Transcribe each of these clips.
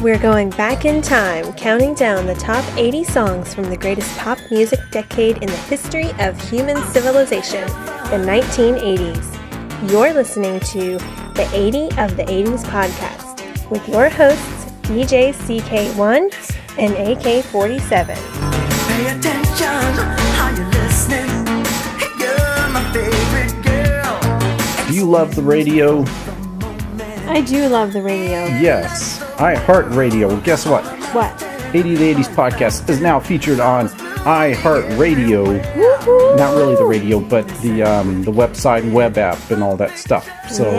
We're going back in time, counting down the top 80 songs from the greatest pop music decade in the history of human civilization, the 1980s. You're listening to the 80 of the 80s podcast with your hosts, DJ CK1 and AK47. Pay attention, how you listening? You're my favorite girl. Do you love the radio? I do love the radio. Yes, iHeartRadio. Well, guess what? What? 80 of the 80s podcast is now featured on iHeartRadio. Woo-hoo! Not really the radio, but the website and web app and all that stuff. So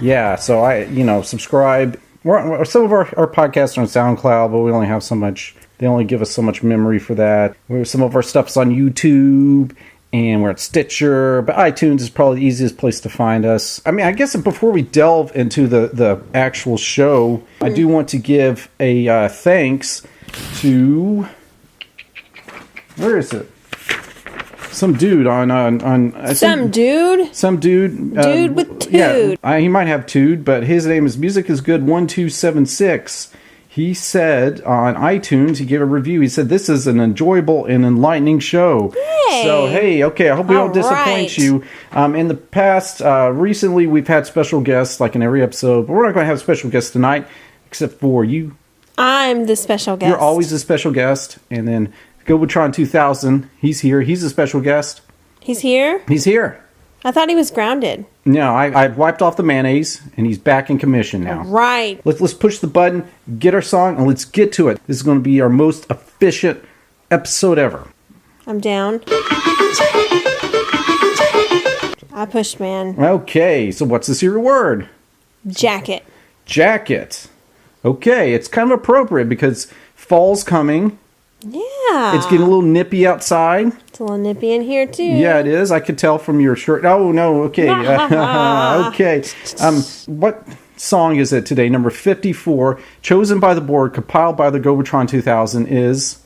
Yeah. So subscribe. Some of our podcasts are on SoundCloud, but we only have so much. They only give us so much memory for that. Some of our stuff's on YouTube, and we're at Stitcher, but iTunes is probably the easiest place to find us. I mean, I guess before we delve into the actual show, I do want to give a thanks to... Where is it? Some dude Some dude? Some dude. Dude with Tude. Yeah, he might have Tude, but his name is Music Is Good 1276. He said on iTunes, he gave a review. He said, "This is an enjoyable and enlightening show." Hey. So, hey, okay, I hope we don't disappoint right. you. In the past, recently, we've had special guests, like in every episode, but we're not going to have special guests tonight, except for you. I'm the special guest. You're always a special guest. And then Gobotron 2000, he's here. He's a special guest. He's here? He's here. I thought he was grounded. No, I've wiped off the mayonnaise, and he's back in commission now. Right. Let's push the button, get our song, and let's get to it. This is going to be our most efficient episode ever. I'm down. I pushed, man. Okay, so what's the serial word? Jacket. Jacket. Okay, it's kind of appropriate because fall's coming. Yeah. It's getting a little nippy outside. It's a little nippy in here, too. Yeah, it is. I could tell from your shirt. Oh, no, okay. Okay. What song is it today? Number 54, chosen by the board, compiled by the Gobotron 2000 is...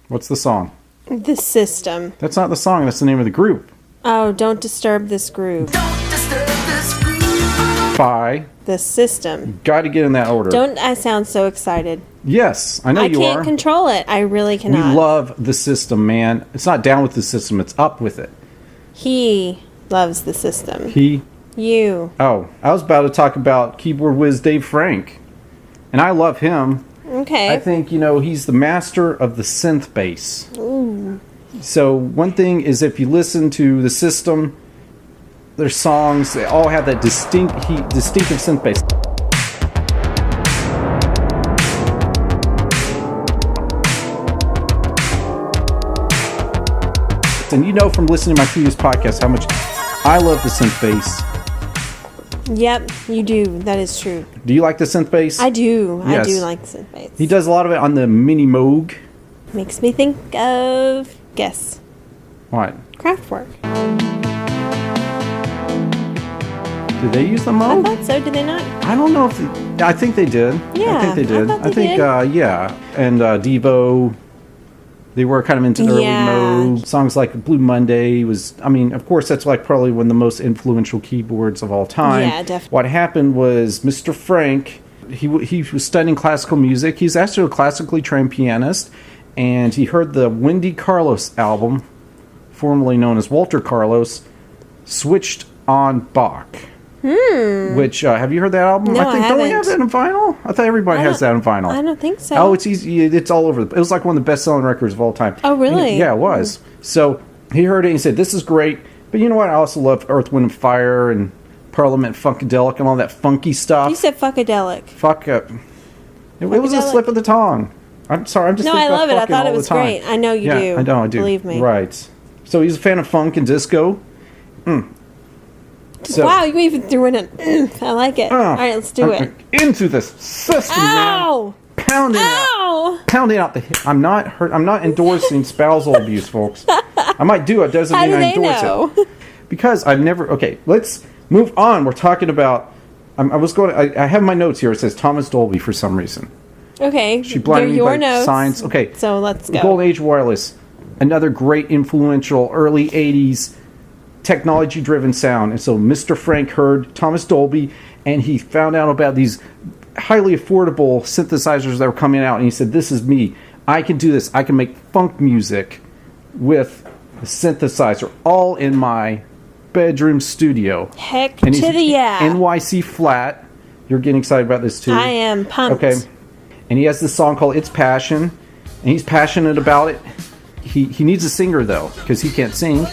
What's the song? The System. That's not the song. That's the name of the group. Oh, Don't Disturb This Groove. Don't disturb this groove. By... The System. Got to get in that order. Don't I sound so excited? Yes, I know you I can't are. control it. I really We cannot. love the system, man. It's not down with the system. It's up with it. He loves the system. He... You. Oh, I was about to talk about keyboard whiz Dave Frank. And I love him. Okay. I think, he's the master of the synth bass. Ooh. So one thing is if you listen to the system, their songs, they all have that distinctive synth bass. And you know from listening to my previous podcast how much I love the synth bass. Yep, you do. That is true. Do you like the synth bass? I do. Yes. I do like synth bass. He does a lot of it on the Mini Moog. Makes me think of, guess, What? Kraftwerk. Did they use the I Moog? thought so. Did they not? I don't know if I think they did. Yeah, I think they did. I thought they think did. yeah. And Devo, they were kind of into the early Yeah. Moog. Songs like Blue Monday was, of course that's like probably one of the most influential keyboards of all time. Yeah, definitely. What happened was Mr. Frank, he was studying classical music. He's actually a classically trained pianist, and he heard the Wendy Carlos album, formerly known as Walter Carlos, switched on Bach. Which, have you heard that album? No, I Don't we have haven't. that in vinyl? I thought everybody has that in vinyl. I don't think so. Oh, it's easy. It's all over. It was like one of the best-selling records of all time. Oh, really? Yeah, it was. So he heard it and he said, "This is great." But you know what? I also love Earth, Wind, and Fire and Parliament Funkadelic and all that funky stuff. You said fuckadelic. Fuck up. It was a Funkadelic. slip of the tongue. I'm sorry. I'm just No, thinking I about love it. I fucking thought it all the was time. great. I know you do. I know. I do. Believe me. Right. So he's a fan of funk and disco. So, Wow, you even threw in an I like it. All right, let's do it. Into this system, man. Ow! Pounding out. Ow! Pounding out the hip. I'm not hurt. I'm not endorsing spousal abuse, folks. I might do it. Doesn't How mean do I they endorse know? it. Because I've never... Okay, let's move on. We're talking about... I have my notes here. It says Thomas Dolby for some reason. Okay, She blinded they're me your by notes. science. Okay. So let's go. Golden Age Wireless. Another great influential early 80s technology-driven sound. And so Mr. Frank heard Thomas Dolby, and he found out about these highly affordable synthesizers that were coming out, and he said, "This is me. I can do this. I can make funk music with a synthesizer all in my bedroom studio." Heck And to he's the yeah. NYC Flat. You're getting excited about this too. I am pumped. Okay. And he has this song called "It's Passion," and he's passionate about it. He needs a singer though, because he can't sing.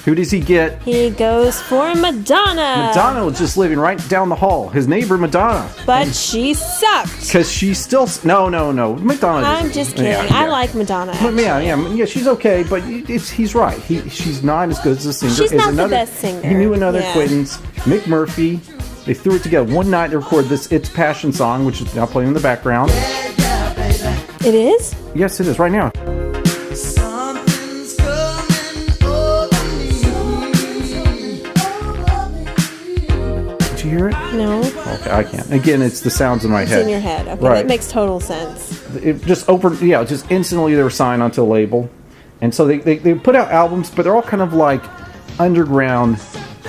Who does he get? He goes for Madonna. Madonna was just living right down the hall. His neighbor Madonna. But she sucked. Because she's still... No. Madonna I'm doesn't- just kidding. Yeah, I yeah. like Madonna. Yeah, she's okay, but he's right. She's not as good as a singer. She's as not the another, best singer. He knew another Yeah. acquaintance, Mick Murphy. They threw it together one night to record this "It's Passion" song, which is now playing in the background. It is? Yes, it is right now. Something's coming over me. Did you hear it? No. Okay, I can't. Again, it's the sounds in my It's head. in your head. Okay, Right. that makes total sense. It just just instantly they were signed onto a label, and so they put out albums, but they're all kind of like underground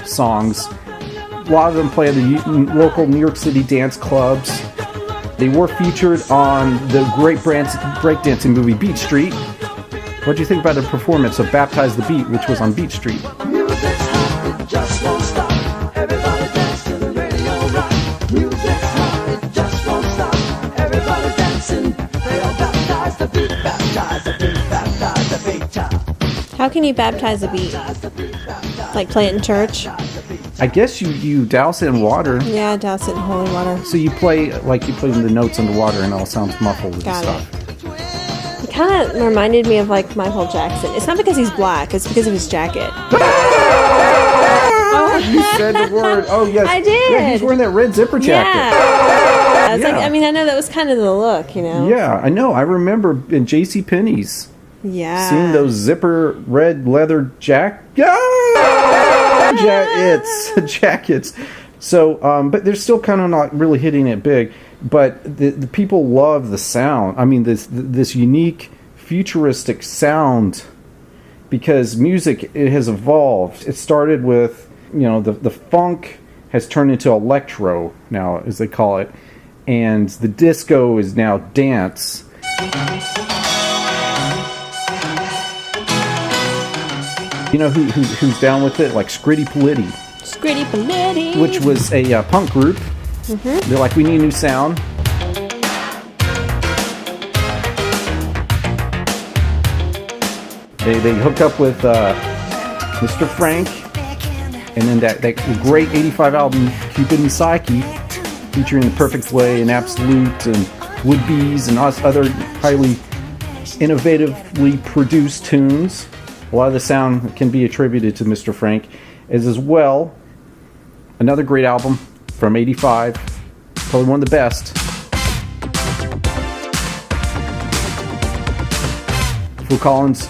songs. A lot of them play at the local New York City dance clubs. They were featured on the great breakdancing movie Beat Street. What do you think about the performance of "Baptize the Beat," which was on Beat Street? Music's hot, it just won't stop. Everybody dance to the radio rock. Music's hot, it just won't stop. Everybody dancing. They all baptize the beat, baptize the beat, baptize the beat. How can you baptize a beat? Like play it in church? I guess you douse it in water. Yeah, douse it in holy water. So you play the notes underwater, and it all sounds muffled and Got stuff. It kind of reminded me of like Michael Jackson. It's not because he's black, it's because of his jacket. You said the word. Oh yes, I did. Yeah, he's wearing that red zipper jacket. Yeah. I was like, Yeah. I mean, I know that was kind of the look, you know? Yeah, I know. I remember in J.C. Penney's Yeah. seeing those zipper red leather jackets. So, but they're still kind of not really hitting it big. But the people love the sound. I mean, this unique futuristic sound, because music, it has evolved. It started with, the funk has turned into electro now, as they call it, and the disco is now dance. You know who's down with it? Like Scritti Politti, Scritti Politti. which was a punk group. They're like, we need a new sound. They hooked up with Mr. Frank, and then that great 85 album, Cupid and Psyche, featuring The Perfect Way and Absolute and Would Be's and other highly innovatively produced tunes. A lot of the sound can be attributed to Mr. Frank, as well. Another great album from '85, probably one of the best. Phil Collins,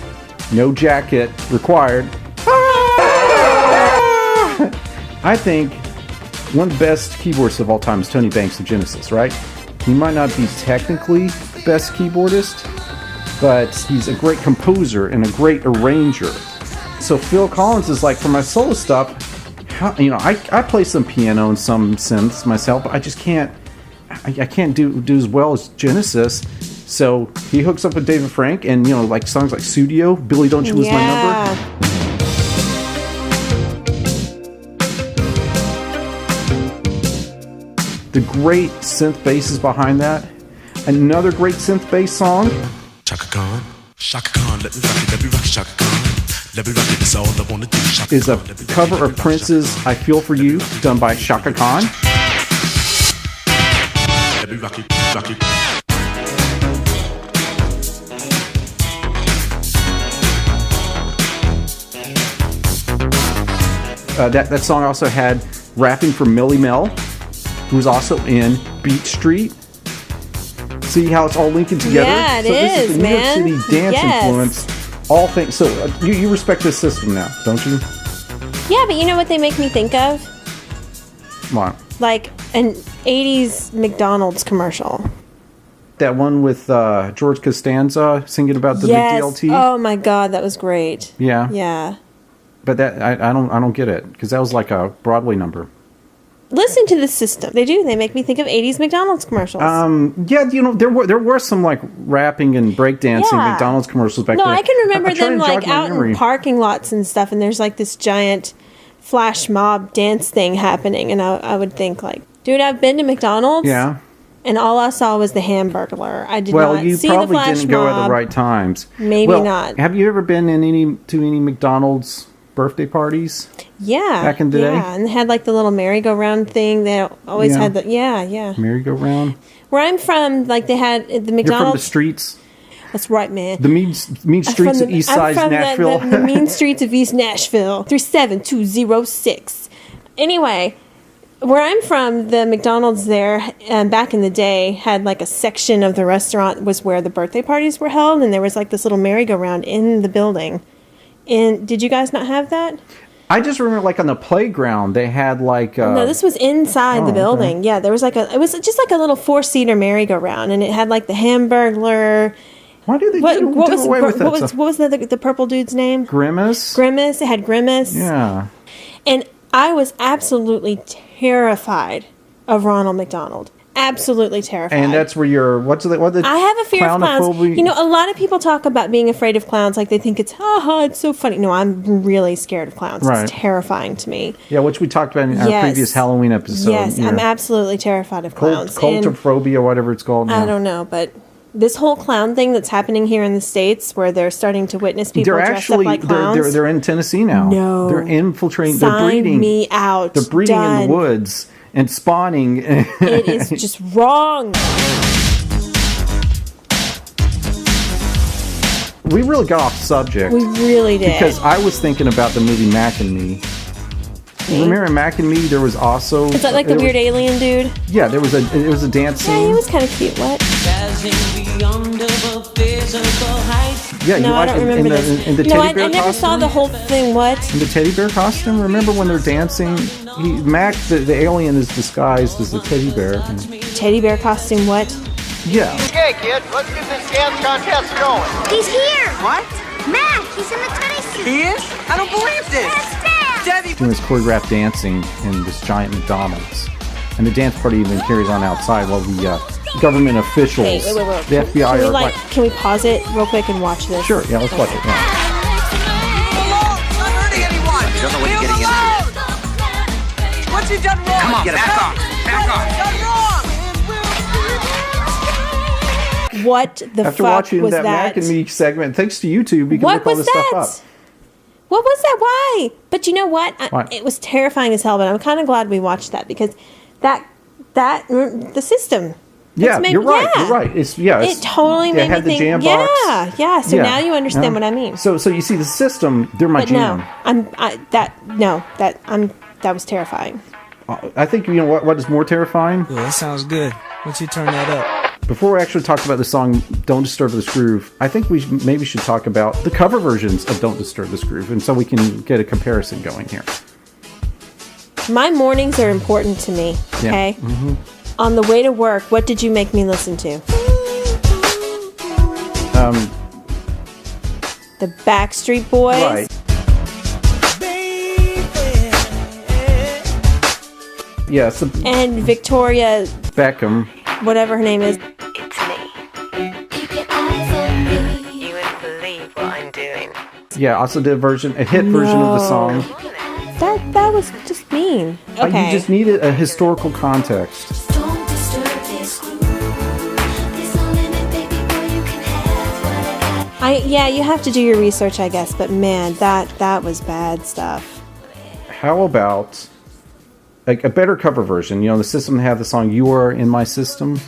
"No Jacket Required." I think one of the best keyboardists of all time is Tony Banks of Genesis, right? He might not be technically best keyboardist, but he's a great composer and a great arranger. So Phil Collins is like, for my solo stuff, I play some piano and some synths myself, but I just can't. I can't do as well as Genesis. So he hooks up with David Frank, and like songs like "Studio," "Billy Don't You Lose My Number." The great synth basses behind that. Another great synth bass song Chaka Khan, let me rock it, Chaka Khan. Let me rock it, that's all I wanna do. Chaka is a Khan, let me rock cover it, of Prince's "I Feel For You," done by Shaka Khan. Let me rock it, rock it. That song also had rapping for Millie Mel, who was also in Beat Street. See how it's all linking together? Yeah, it so this is is, the man. New York City dance Yes. influence. All things. So you respect this system now, don't you? Yeah, but you know what they make me think of? Come on. Like an 80s McDonald's commercial. That one with George Costanza singing about the Yes. McDLT. Oh my god, that was great. Yeah. Yeah. But that I don't get it, because that was like a Broadway number. Listen to the system. They do. They make me think of 80s McDonald's commercials. Yeah, there were some like rapping and breakdancing Yeah. McDonald's commercials back No, then. I can remember I'm trying them to jog like my out memory. in parking lots and stuff, and there's like this giant flash mob dance thing happening, and I would think like, dude, I've been to McDonald's, Yeah. and all I saw was the Hamburglar. I did Well, not you see the probably flash didn't go at mob. the right times. Maybe Well, not. Have you ever been to any McDonald's birthday parties? Yeah, back in the day? Yeah, and they had like the little merry-go-round thing. They always Yeah. had the yeah. Merry-go-round? Where I'm from, like they had the You're from McDonald's. the streets? That's right, man. The mean streets of East Side Nashville? The mean streets of East Nashville. 37206. Anyway, where I'm from, the McDonald's there, back in the day, had like a section of the restaurant was where the birthday parties were held, and there was like this little merry-go-round in the building. And did you guys not have that? I just remember, like, on the playground, they had, like... No, this was inside oh, the building. okay. Yeah, there was like it was just like a little 4-seater merry-go-round, and it had like the Hamburglar. Why do they What do was away with that what stuff? was the purple dude's name? Grimace? Grimace. It had Grimace. Yeah. And I was absolutely terrified of Ronald McDonald. Absolutely terrified. And that's where you're... what I have a fear of clowns. clownophobia- You know, a lot of people talk about being afraid of clowns like they think it's, it's so funny. No, I'm really scared of clowns. Right. It's terrifying to me. Yeah, which we talked about in our Yes. previous Halloween episode. Yes, Yeah. I'm absolutely terrified of clowns. And Cultophobia, whatever it's called. I now. don't know, but this whole clown thing that's happening here in the States where they're starting to witness people They're dressed actually up like clowns. they're in Tennessee now. No. They're infiltrating. Sign They're breeding. me out. They're breeding in Done. the woods and spawning. It is just wrong. We really got off subject We really did. because I was thinking about the movie Mac and Me. Remember in Mac and Me, there was also Is that like the there weird was- alien dude? Yeah, it was a dance Yeah, scene. he was kind of cute. What? Yeah, you No, I watched don't it remember in this. the No, teddy bear I never saw costume? the whole thing. What? In the teddy bear costume. Remember when they're dancing? Mac, the alien, is disguised as a teddy bear. And- Teddy bear costume. What? yeah. Okay, kid, let's get this dance contest going. He's here! What? Mac, he's in the tennis suit! He is? I don't believe this. That's Dad! Debbie, Doing this choreographed dancing in this giant McDonald's. And the dance party even carries on outside while the government officials, Wait. the FBI Can we are can we pause it real quick and watch this? sure, yeah, let's watch it. Yeah. alone! Not hurting anyone! You don't know what you're getting into. What's he done wrong? Come on, back off! Back off! Done wrong! What the After fuck watching was that Mac and Me segment, thanks to YouTube, you can What look all was this that? stuff up. What was that? Why? But you know what? What? It was terrifying as hell. But I'm kind of glad we watched that because the system. Yeah, made- you're right. yeah. You're right. It's It totally made me had the think. jam yeah, box. yeah. So Yeah. now you understand Yeah. what I mean. So you see the system, they're my But jam. no, that was terrifying. I think you know what is more terrifying? Well, that sounds good. Once you turn that up. Before we actually talk about the song Don't Disturb This Groove, I think we maybe should talk about the cover versions of Don't Disturb This Groove, and so we can get a comparison going here. My mornings are important to me. Yeah. Okay. On the way to work, what did you make me listen to? The Backstreet Boys. Right. Yeah, so And Victoria, Beckham. whatever her name is. Yeah, also did a hit version of the song. That was just mean. Okay. You just needed a historical context. Don't disturb this groove. There's no limit, baby boy, you can have what I got. Yeah, you have to do your research, I guess. But man, that was bad stuff. How about like a better cover version? You know, the system had the song "You Are in My System."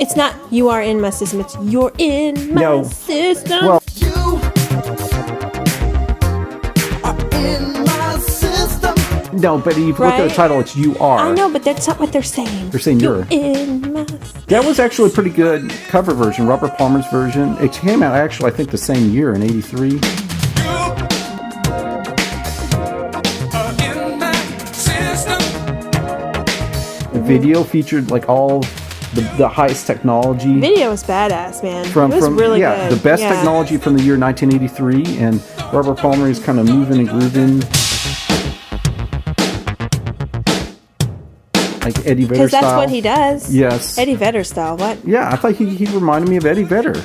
It's not "You Are in My System." It's "You're in My No. System." Well, You are in my system. no, but if you look at the Right? title, it's "You Are." I know, but that's not what they're saying. They're saying you're. in my. That was actually a pretty good cover version, Robert Palmer's version. It came out actually, I think, the same year in '83. The video featured like all the highest technology. Video was badass, man. From it was really yeah, good. the best Yeah. technology from the year 1983, and Robert Palmer is kind of moving and grooving. like Eddie Vedder Because that's style. what he does. Yes. Eddie Vedder style. What? Yeah, I thought he reminded me of Eddie Vedder.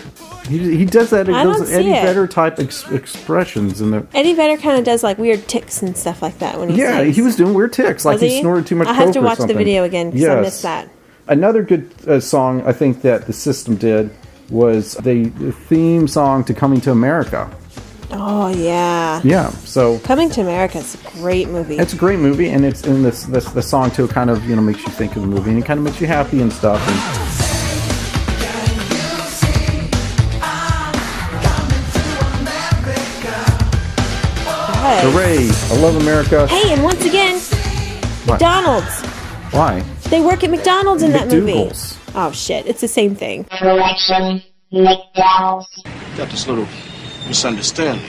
He does that. I don't Those see Eddie it. Vedder type expressions in the. Eddie Vedder kind of does like weird ticks and stuff like that when he Yeah, sings. he was doing weird ticks, like Was he snorted too much I coke have to or watch the something. video again because I missed that. Another good song I think that the System did was the theme song to Coming to America. Oh yeah. Yeah, so Coming to America is a great movie. it's a great movie, and it's in this the song too kind of makes you think of the movie, and it kind of makes you happy and stuff. And Yes. hooray! I love America. Hey, and once again, What? McDonald's. Why? They work at McDonald's in that movie. McDougal's. Oh shit, it's the same thing. Correction, McDowell's. Got this little misunderstanding.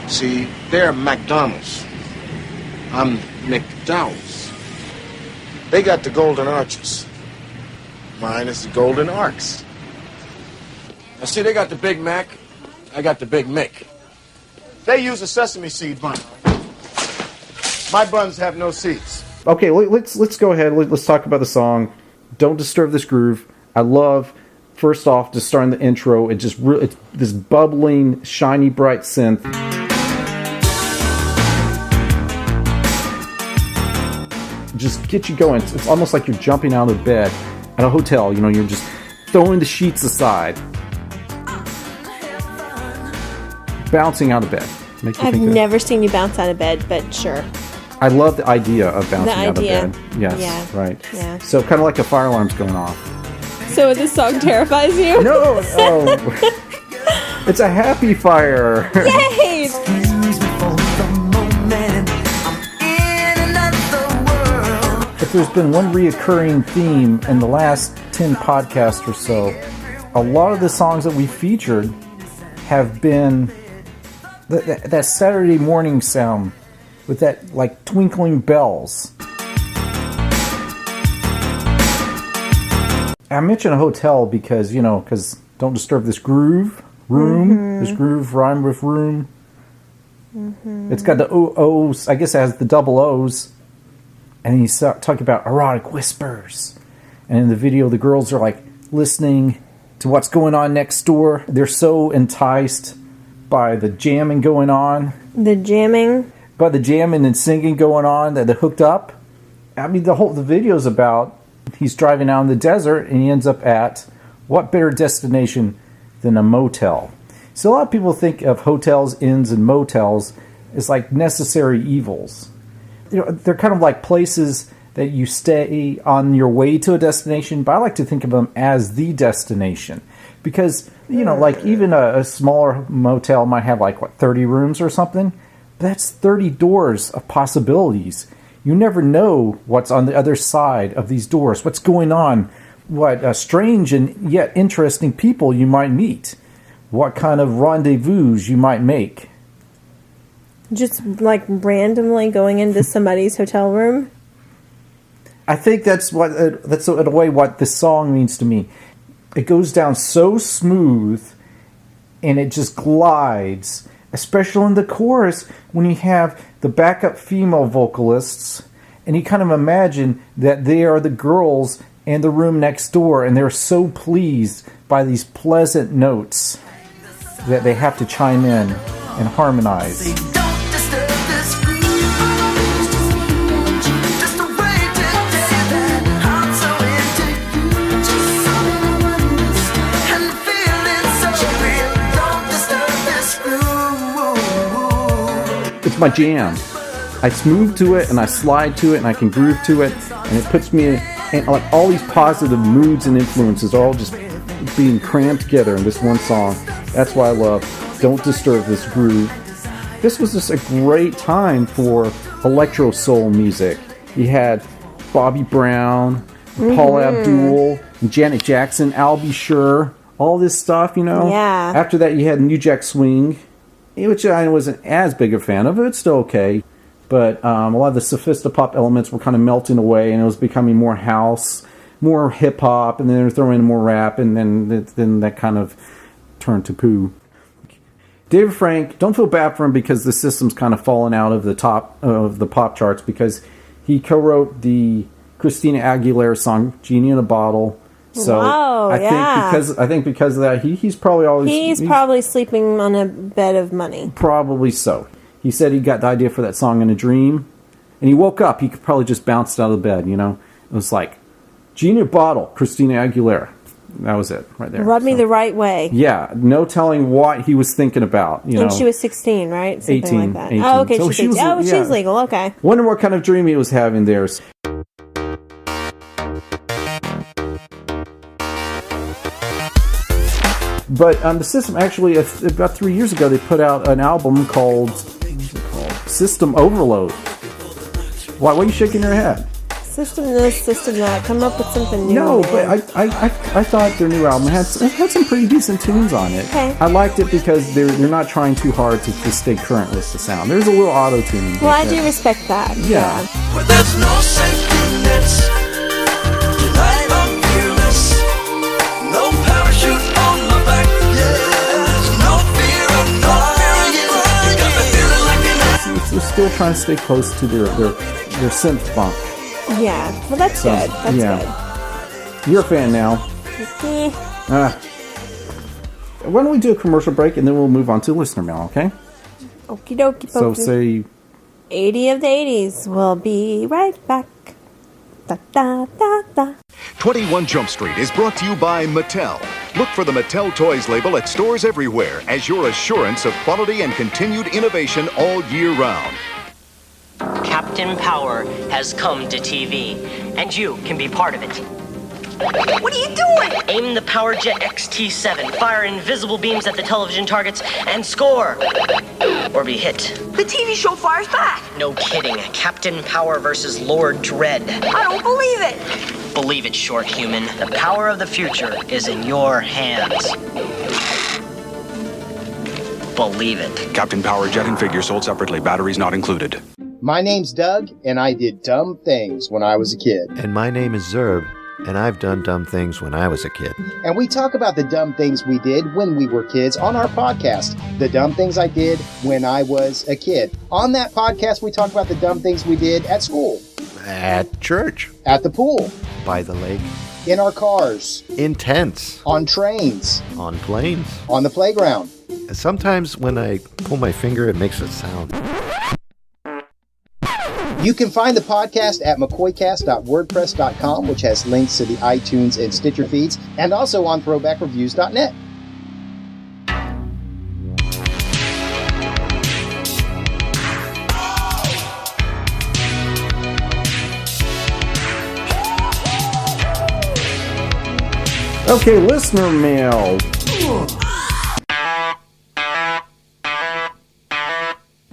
See, they're McDonald's. I'm McDowell's. They got the golden arches. Mine is the golden arcs. Now see, they got the Big Mac. I got the Big Mick. They use a sesame seed bun. My buns have no seeds. Okay, let's go ahead. Let's talk about the song. Don't Disturb This Groove. I love, first off, just starting the intro. It's this bubbling, shiny, bright synth. Just get you going. It's almost like you're jumping out of bed at a hotel. You're just throwing the sheets aside, bouncing out of bed. Make you I've think of- never seen you bounce out of bed, but sure. I love the idea of bouncing out idea. of bed. Yes, Yeah. right. Yeah. So kind of like a fire alarm's going off. So this song terrifies you? No, oh. It's a happy fire. Yay! If there's been one reoccurring theme in the last 10 podcasts or so, a lot of the songs that we featured have been that Saturday morning sound with that like twinkling bells. I mentioned a hotel because don't disturb this groove. Room. This groove rhyme with room. It's got the O's. I guess it has the double O's. And he's talking about erotic whispers. And in the video, the girls are like listening to what's going on next door. They're so enticed by the jamming going on. The jamming. By the jamming and singing going on that they're hooked up. I mean, the video's about he's driving out in the desert and he ends up at what better destination than a motel. So a lot of people think of hotels, inns, and motels as like necessary evils. They're kind of like places that you stay on your way to a destination, but I like to think of them as the destination. Because, like even a smaller motel might have 30 rooms or something. That's 30 doors of possibilities. You never know what's on the other side of these doors, what's going on, what strange and yet interesting people you might meet, what kind of rendezvous you might make. Just like randomly going into somebody's hotel room. I think that's in a way what this song means to me. It goes down so smooth, and it just glides, especially in the chorus when you have the backup female vocalists, and you kind of imagine that they are the girls in the room next door, and they're so pleased by these pleasant notes that they have to chime in and harmonize. It's my jam. I smooth to it and I slide to it and I can groove to it, and it puts me in like all these positive moods and influences are all just being crammed together in this one song. That's why I love Don't Disturb This Groove. This was just a great time for electro soul music. You had Bobby Brown, Paula Abdul, Janet Jackson, Al B. Sure, all this stuff, Yeah. After that, you had New Jack Swing, which I wasn't as big a fan of. It's still okay. But a lot of the sophisti-pop elements were kind of melting away, and it was becoming more house, more hip-hop, and then they were throwing in more rap, and then that kind of turned to poo. David Frank, don't feel bad for him because the system's kind of fallen out of the top of the pop charts because he co-wrote the Christina Aguilera's song "Genie in a Bottle." So Wow, I think because of that, he's probably always He's probably sleeping on a bed of money. probably so. He said he got the idea for that song in a dream, and he woke up. He could probably just bounced out of bed. It was like "Genie in a Bottle," Christina Aguilera. That was it right there. Rub me the right way. Yeah, no telling what he was thinking about. And she was 16, right? Something 18, like that. 18. Oh, okay. So she's she was- 18. yeah. She's legal. Okay. Wonder what kind of dream he was having there. But the System actually, about 3 years ago, they put out an album called System Overload. Why are you shaking your head? System this, system that. Come up with something new. No, man. but I thought their new album had some pretty decent tunes on it. Okay. I liked it because they're not trying too hard to stay current with the sound. There's a little auto-tuning. Well, I do respect that. Yeah. But there's no safety nets. Tonight I'm fearless. No parachute on my back. Yeah. There's no fear of no fear. You got me feeling like an ass. They're still trying to stay close to their synth funk. Yeah. Well, that's So, good. That's yeah. You're a fan now. good. Why don't we do a commercial break and then we'll move on to listener mail, okay? Okie dokie. So pokey. say 80 of the 80s. We'll be right back. Da da da da. 21 Jump Street is brought to you by Mattel. Look for the Mattel Toys label at stores everywhere as your assurance of quality and continued innovation all year round. Captain Power has come to TV, and you can be part of it. What are you doing? Aim the Power Jet XT7, fire invisible beams at the television targets, and score! Or be hit. The TV show fires back. No kidding. Captain Power versus Lord Dread. I don't believe it. Believe it, short human. The power of the future is in your hands. Believe it. Captain Power Jet and figure sold separately, batteries not included. My name's Doug, and I did dumb things when I was a kid. And my name is Zerb, and I've done dumb things when I was a kid. And we talk about the dumb things we did when we were kids on our podcast, The Dumb Things I Did When I Was a Kid. On that podcast, we talk about the dumb things we did at school, At church. at the pool, By the lake. in our cars, In tents. on trains, On planes. on the playground. Sometimes when I pull my finger, it makes a sound. You can find the podcast at mccoycast.wordpress.com, which has links to the iTunes and Stitcher feeds, and also on throwbackreviews.net. Okay, listener mail.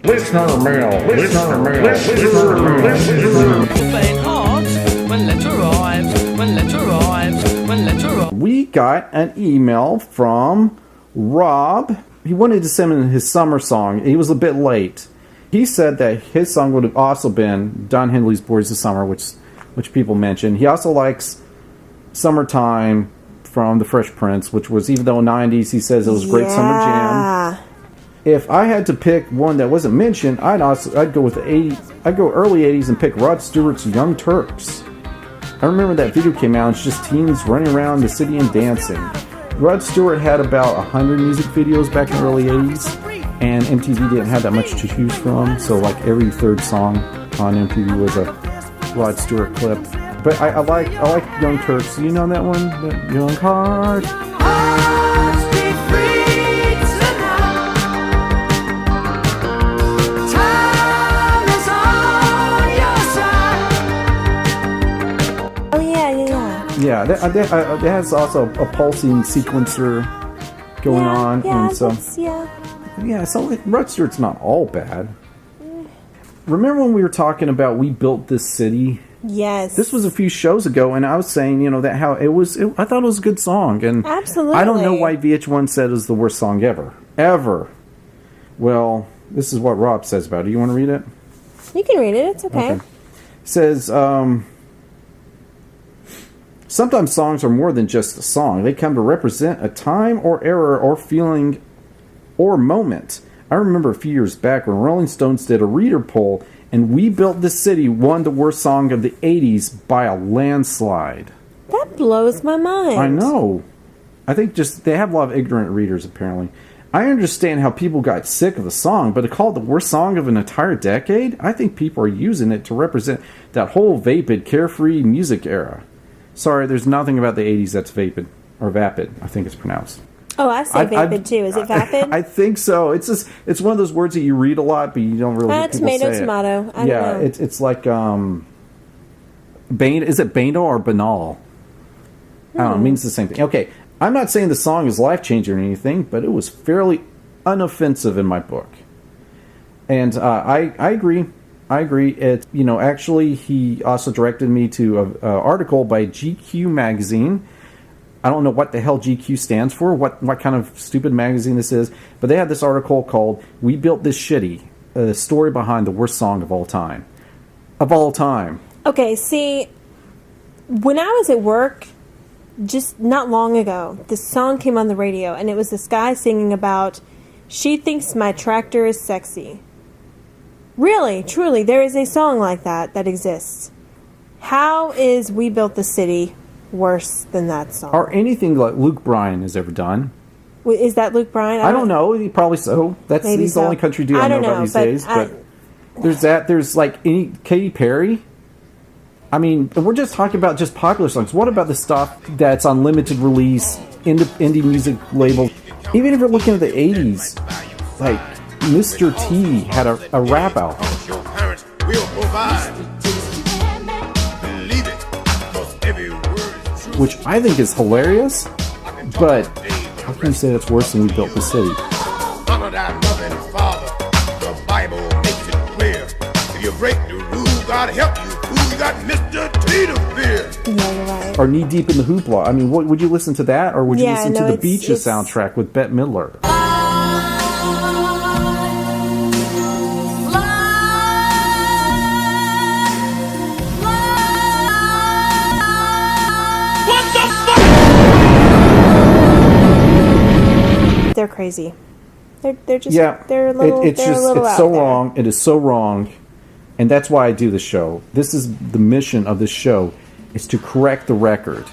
Listener mail. Listener mail. Listener mail. Faint hearts when letter arrives. When letter arrives. When letter arrives. We got an email from Rob. He wanted to send in his summer song. He was a bit late. He said that his song would have also been Don Henley's Boys of Summer, which people mentioned. He also likes Summertime from The Fresh Prince, which was, even though 90s, he says it was a great summer jam. If I had to pick one that wasn't mentioned, I'd go with the 80s. I'd go early 80s and pick Rod Stewart's Young Turks. I remember that video came out. It's just teens running around the city and dancing. Rod Stewart had about 100 music videos back in the early 80s, and MTV didn't have that much to choose from, so like every third song on MTV was a Rod Stewart clip. But I like Young Turks. You know that one? That Young Heart? Yeah, that has also a pulsing sequencer going on, and so so Rod Stewart's not all bad. Remember when we were talking about We Built This City? Yes. This was a few shows ago, and I was saying, that how it was. I thought it was a good song, and absolutely. I don't know why VH1 said it was the worst song ever. Well, this is what Rob says about it. You want to read it? You can read it. It's okay. It says, sometimes songs are more than just a song. They come to represent a time or era or feeling or moment. I remember a few years back when Rolling Stones did a reader poll, And We Built This City won the worst song of the 80s by a landslide. That blows my mind. I know. I think just they have a lot of ignorant readers, apparently. I understand how people got sick of the song, but to call it the worst song of an entire decade, I think people are using it to represent that whole vapid, carefree music era. Sorry, there's nothing about the 80s that's vapid, or vapid, I think it's pronounced. Oh, I say vapid too. Is it vapid? I think so. It's one of those words that you read a lot, but you don't really hear people tomato, say tomato. it. I don't know. It's like is it banal or banal? I don't know. It means the same thing. Okay, I'm not saying the song is life-changing or anything, but it was fairly unoffensive in my book. And I agree. I agree. It actually he also directed me to an article by GQ magazine. I don't know what the hell GQ stands for, what kind of stupid magazine this is, but they had this article called We Built This Shitty, a story behind the worst song of all time. Of all time. Okay, see, when I was at work, just not long ago, this song came on the radio, and it was this guy singing about, "She thinks my tractor is sexy." Really, truly, there is a song like that exists. How is We Built the City worse than that song? Or anything like Luke Bryan has ever done. Is that Luke Bryan? I don't know. Probably so. He's the only country dude I know about these days. But there's that. There's like Katy Perry. I mean, we're just talking about just popular songs. What about the stuff that's on limited release, indie music label? Even if you're looking at the 80s, like Mr. T had a rap album. Your parents will provide. Believe it, because every word is true. Which I think is hilarious, but how can you say that's worse than We Built the City? Honor thy mother and father. The Bible makes it clear. If you break the rule, God help you. You got Mr. T to fear. Yeah, you're right. Or Knee Deep in the Hoopla. I mean, what would you listen to that, or would you listen to the Beaches soundtrack with Bette Midler? They're crazy. They're just they're a little. It's so wrong. It is so wrong, and that's why I do the show. This is the mission of this show, is to correct the record.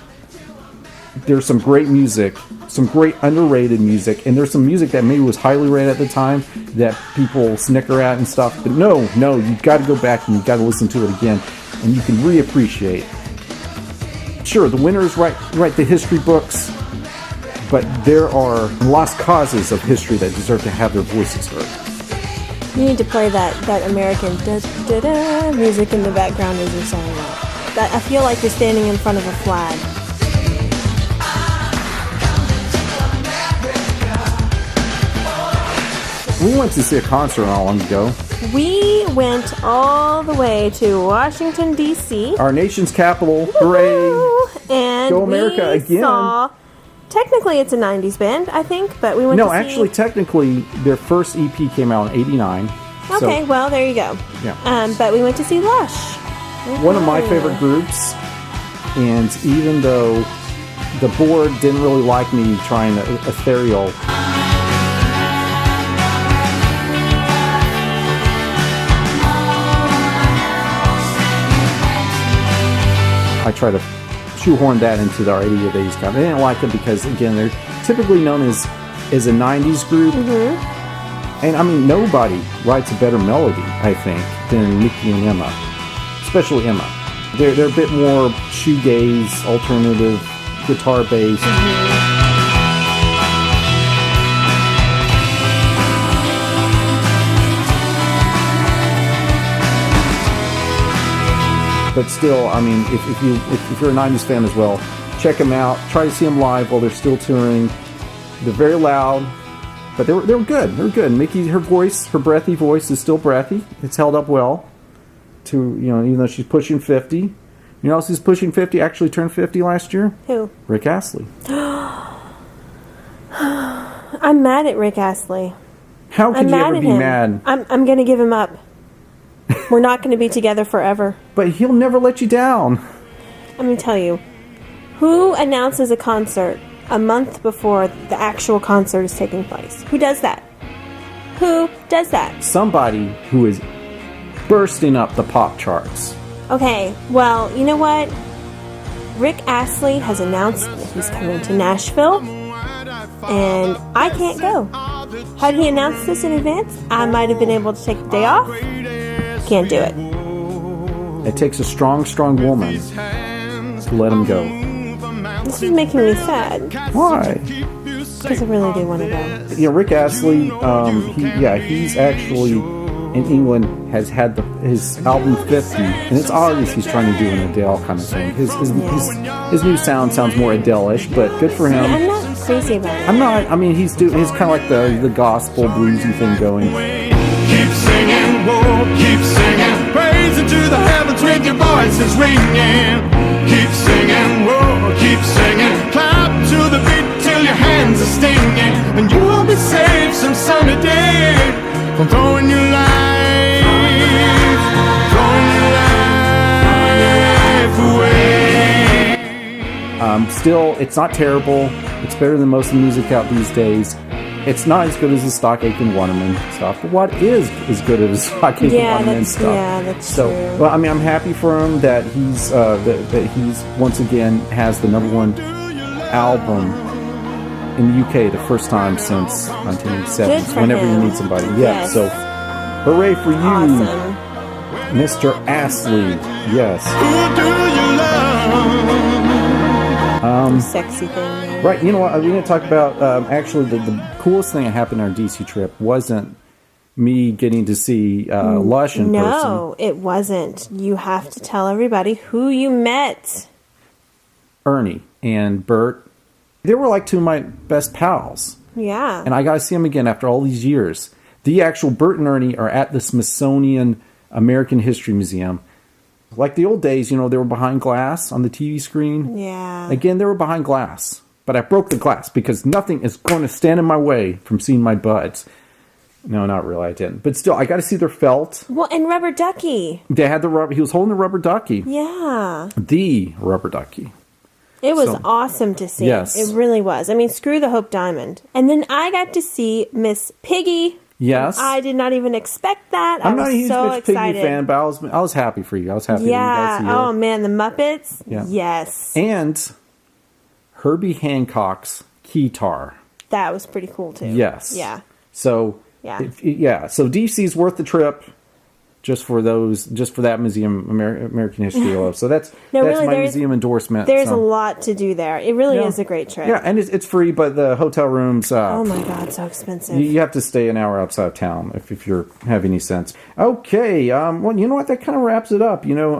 There's some great music, some great underrated music, and there's some music that maybe was highly rated at the time that people snicker at and stuff. But no, you've got to go back and you've got to listen to it again, and you can reappreciate. Sure, the winners write the history books. But there are lost causes of history that deserve to have their voices heard. You need to play that American da-da-da music in the background as you're saying that. I feel like you're standing in front of a flag. We went to see a concert not long ago. We went all the way to Washington, D.C. Our nation's capital. Hooray! And Go America again. Saw... Technically, it's a 90s band, I think, but we went to see... No, actually, technically, their first EP came out in 89. Okay, well, there you go. Yeah. But we went to see Lush. One of my favorite groups, and even though the board didn't really like me trying ethereal... I try to shoehorn that into our 80 days count. They didn't like it because, again, they're typically known as a 90s group. Mm-hmm. And, I mean, nobody writes a better melody, I think, than Mickey and Emma. Especially Emma. They're a bit more shoegaze, alternative, guitar-based. Mm-hmm. But still, I mean, if you're a 90s fan as well, check them out. Try to see them live while they're still touring. They're very loud, but they were good. They were good. Mickey, her breathy voice is still breathy. It's held up well. Even though she's pushing 50. You know who else is pushing 50? Actually turned 50 last year. Who? Rick Astley. I'm mad at Rick Astley. How could you ever be mad? I'm going to give him up. We're not going to be together forever. But he'll never let you down. Let me tell you. Who announces a concert a month before the actual concert is taking place? Who does that? Who does that? Somebody who is bursting up the pop charts. Okay, well, you know what? Rick Astley has announced that he's coming to Nashville, and I can't go. Had he announced this in advance, I might have been able to take the day off. Can't do it. It takes a strong, strong woman to let him go. This is making me sad. Why? Because I really do want to go. You know, Rick Astley, he's actually in England, has had his album 50, and it's obvious he's trying to do an Adele kind of thing. His new sounds more Adele-ish, but good for him. Yeah, I'm not crazy about it. I'm not. I mean, he's kind of like the gospel bluesy thing going. Keep singing, whoa, keep singing, praise into the heavens with your voices ringing. Keep singing, whoa, keep singing, clap to the beat till your hands are stinging, and you will be saved some sunny day from throwing your life away. Still, it's not terrible. It's better than most of the music out these days. It's not as good as the Stock Aitken Waterman stuff, but what is as good as the Stock Aitken Waterman stuff? Yeah, that's so, true. well, I mean, I'm happy for him that he's that he's once again has the #1 album in the UK the first time since 1987. Good for Whenever him. you need somebody, yeah. Yes. So, hooray for you, Awesome. Mr. Astley. Yes. Sexy thing. Right, you know what? We didn't talk about actually the coolest thing that happened on our DC trip wasn't me getting to see Lush in person. No, it wasn't. You have to tell everybody who you met. Ernie and Bert, they were like two of my best pals, Yeah. and I got to see them again after all these years. The actual Bert and Ernie are at the Smithsonian American History Museum. Like the old days, you know, they were behind glass on the TV screen. Yeah. Again, they were behind glass. But I broke the glass because nothing is going to stand in my way from seeing my buds. No, not really, I didn't. But still, I got to see their felt. Well, and Rubber Ducky. They had the rubber. He was holding the rubber ducky. Yeah. The rubber ducky. It was So- awesome to see. Yes. It really was. I mean, screw the Hope Diamond. And then I got to see Miss Piggy. Yes. I did not even expect that. I'm I not a was huge so Mitch Piggy excited. fan, but I was happy for you. I was happy that you got to see her. Yeah. Oh, man. The Muppets. Yeah. Yes. And Herbie Hancock's keytar. That was pretty cool, too. Yes. Yeah. So Yeah. So DC's worth the trip, just for that museum, American History Love. So that's really, my museum endorsement. There's so. a lot to do there. It really Yeah. is a great trip. Yeah, and it's free, but the hotel rooms. Oh my God, so expensive. You have to stay an hour outside of town if you have any sense. Okay, well, you know what? That kind of wraps it up. You know,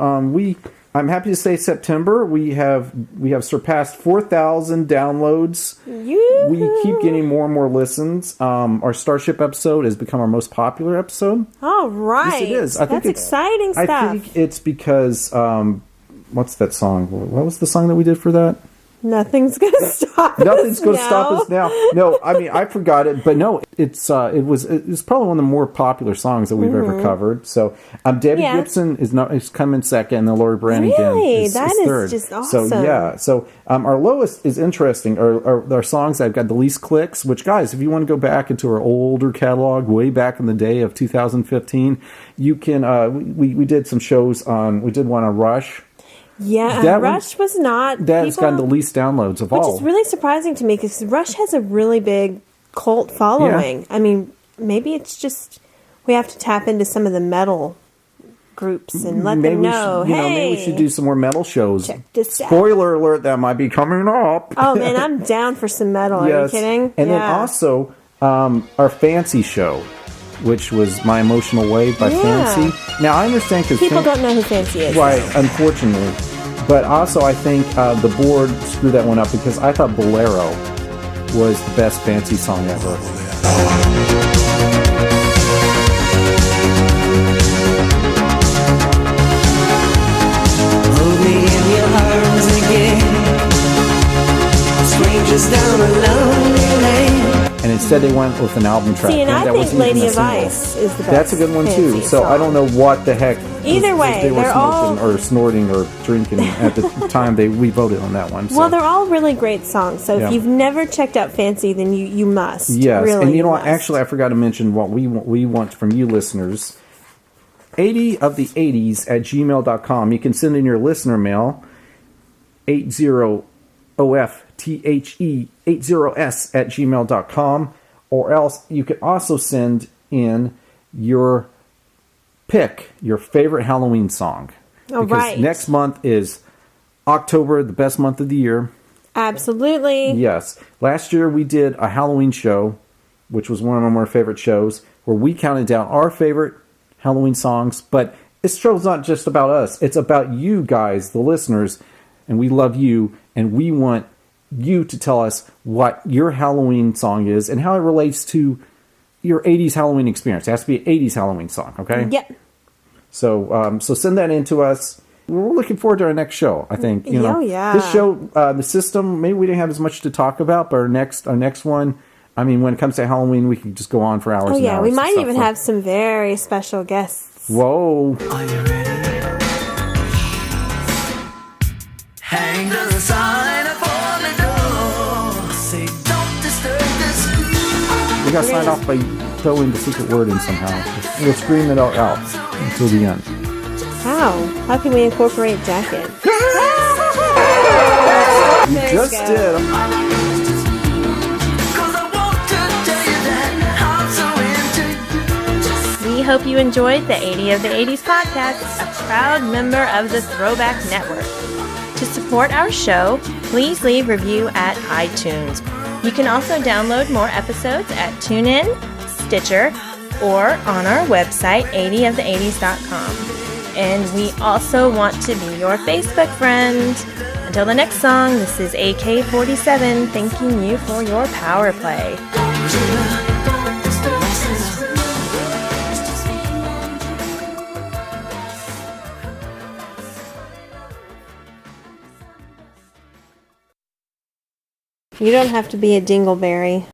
I'm happy to say September we have surpassed 4,000 downloads. Yoo-hoo. We keep getting more and more listens. Our Starship episode has become our most popular episode. All right. Yes, it is. I think That's exciting stuff. I think it's because what's that song? What was the song that we did for that? Nothing's gonna stop. Nothing's going to now. stop us now. No, I mean I forgot it, but no, it's probably one of the more popular songs that we've ever covered. So Debbie Yeah. Gibson is coming second, and then Lori Branigan Really? is That is third. just So awesome. yeah, so our lowest is interesting. Our songs that have got the least clicks. Which guys, if you want to go back into our older catalog, way back in the day of 2015, you can. We did some shows on. We did one on Rush. Yeah, That one- Rush was not. That's people- gotten the least downloads of Which all. is really surprising to me because Rush has a really big cult following. I mean, maybe it's just we have to tap into some of the metal groups and let them know, maybe we should do some more metal shows. check this out. Spoiler alert, that might be coming up. Oh man, I'm down for some metal. Are you Yes. kidding? And then Yeah. also our Fancy show, which was My Emotional Wave by Yeah. Fancy. Now I understand because people don't know who Fancy is. right, unfortunately. But also I think the board screwed that one up because I thought Bolero was the best Fancy song ever. Hold me in your arms again. Strangers down a lonely lane. And instead they went with an album track. See, and I that think wasn't even Lady a of single. Ice is the best. That's a good one too. Fancy So I don't know what the heck. Either way, they were they're smoking all- or snorting or drinking at the time we voted on that one. So. Well, they're all really great songs. So Yeah. if you've never checked out Fancy, then you must. yes, really, and you know what? must. Actually, I forgot to mention what we want from you listeners. 80of the80s@gmail.com. You can send in your listener mail, 80OFTHE80s@gmail.com, or else you can also send in your pick, your favorite Halloween song. All right. Next month is October, the best month of the year. Absolutely. Yes. Last year we did a Halloween show, which was one of our favorite shows, where we counted down our favorite Halloween songs. But this show's not just about us. It's about you guys, the listeners, and we love you, and we want you to tell us what your Halloween song is and how it relates to your 80s Halloween experience. It has to be an 80s Halloween song, okay? Yep. So send that in to us. We're looking forward to our next show, I think. Oh, yeah. This show, the system, maybe we didn't have as much to talk about, but our next one, I mean, when it comes to Halloween, we can just go on for hours and hours. Oh, yeah, we might and even stuff. have some very special guests. Whoa. Are you ready? Hang the sign upon the door. Say, don't disturb this. We got to sign off by throwing the secret word in somehow. We'll scream it out until the end. How? How can we incorporate jacket? You There just go. did. We hope you enjoyed the 80 of the 80s podcast, a proud member of the Throwback Network. To support our show, please leave review at iTunes. You can also download more episodes at TuneIn, Stitcher, or on our website, 80ofthe80s.com. And we also want to be your Facebook friend. Until the next song, this is AK-47 thanking you for your power play. You don't have to be a dingleberry.